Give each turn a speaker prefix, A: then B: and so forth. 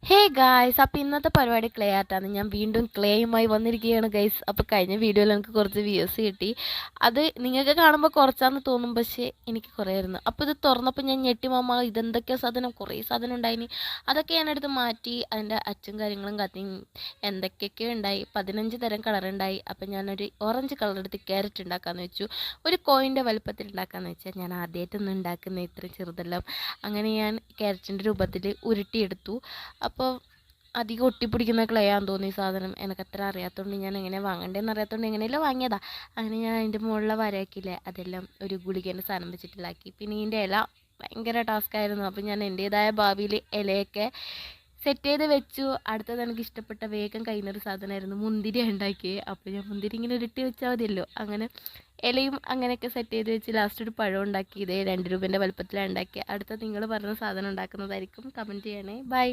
A: Hey guys, അപ്പോൾ ഇന്നത്തെ പരിപാടി ക്ലേ ആർട്ടാണ്. ഞാൻ വീണ്ടും ക്ലേയുമായി വന്നിരിക്കുകയാണ് ഗൈസ്. അപ്പോൾ കഴിഞ്ഞ വീഡിയോയിൽ എനിക്ക് കുറച്ച് വ്യൂസ് കിട്ടി. അത് നിങ്ങൾക്ക് കാണുമ്പോൾ കുറച്ചാന്ന് തോന്നും, പക്ഷേ എനിക്ക് കുറേയായിരുന്നു. അപ്പോൾ ഇത് തുറന്നപ്പോൾ ഞാൻ ഞെട്ടി, മാമ ഇതെന്തൊക്കെയോ സാധനം, കുറേ സാധനം ഉണ്ടായിനി. അതൊക്കെ ഞാനെടുത്ത് മാറ്റി അതിൻ്റെ അച്ചും കാര്യങ്ങളും കത്തിയും എന്തൊക്കെയൊക്കെയോ ഉണ്ടായി. 15 തരം കളറുണ്ടായി. അപ്പോൾ ഞാനൊരു ഓറഞ്ച് കളർ എടുത്ത് ക്യാരറ്റ് ഉണ്ടാക്കാമെന്ന് വെച്ചു. ഒരു കോയിൻ്റെ വലുപ്പത്തിൽ ഉണ്ടാക്കാമെന്ന് വെച്ചാൽ ഞാൻ ആദ്യമായിട്ടൊന്നും ഉണ്ടാക്കുന്ന ഇത്ര ചെറുതെല്ലാം. അങ്ങനെ ഞാൻ ക്യാരറ്റിൻ്റെ രൂപത്തിൽ ഉരുട്ടിയെടുത്തു. അപ്പോൾ അധികം ഒട്ടിപ്പിടിക്കുന്ന ക്ലേ ആണെന്ന് തോന്നി ഈ സാധനം. എനിക്കത്ര അറിയാത്തതുകൊണ്ട് ഞാൻ എങ്ങനെ വാങ്ങേണ്ടതെന്ന് അറിയാത്തതുകൊണ്ട് എങ്ങനെയല്ലോ വാങ്ങിയതാ. അങ്ങനെ ഞാൻ അതിൻ്റെ മുകളിലെ വരയൊക്കെയില്ലേ അതെല്ലാം ഒരു ഗുളികേൻ്റെ സാധനം വെച്ചിട്ടില്ലാക്കി. പിന്നെ ഇതിൻ്റെ ഇല ഭയങ്കര ടാസ്ക് ആയിരുന്നു. അപ്പോൾ ഞാൻ എൻ്റേതായ ഭാവിയിൽ ഇലയൊക്കെ സെറ്റ് ചെയ്ത് വെച്ചു. അടുത്തത് എനിക്ക് ഇഷ്ടപ്പെട്ട വേഗം കഴിയുന്നൊരു സാധനമായിരുന്നു മുന്തിരി ഉണ്ടാക്കിയത്. അപ്പോൾ ഞാൻ മുന്തിരി ഇങ്ങനെ ഉരുട്ടി വെച്ചാൽ മതിയല്ലോ. അങ്ങനെ ഇലയും അങ്ങനെയൊക്കെ സെറ്റ് ചെയ്ത് വെച്ച് ലാസ്റ്റ് ഒരു പഴം ഉണ്ടാക്കി. ഇതേ 2 രൂപേൻ്റെ വലുപ്പത്തിലാണ് ഉണ്ടാക്കിയത്. അടുത്ത നിങ്ങൾ പറഞ്ഞ സാധനം ഉണ്ടാക്കുന്നതായിരിക്കും. കമൻറ്റ് ചെയ്യണേ. ബൈ.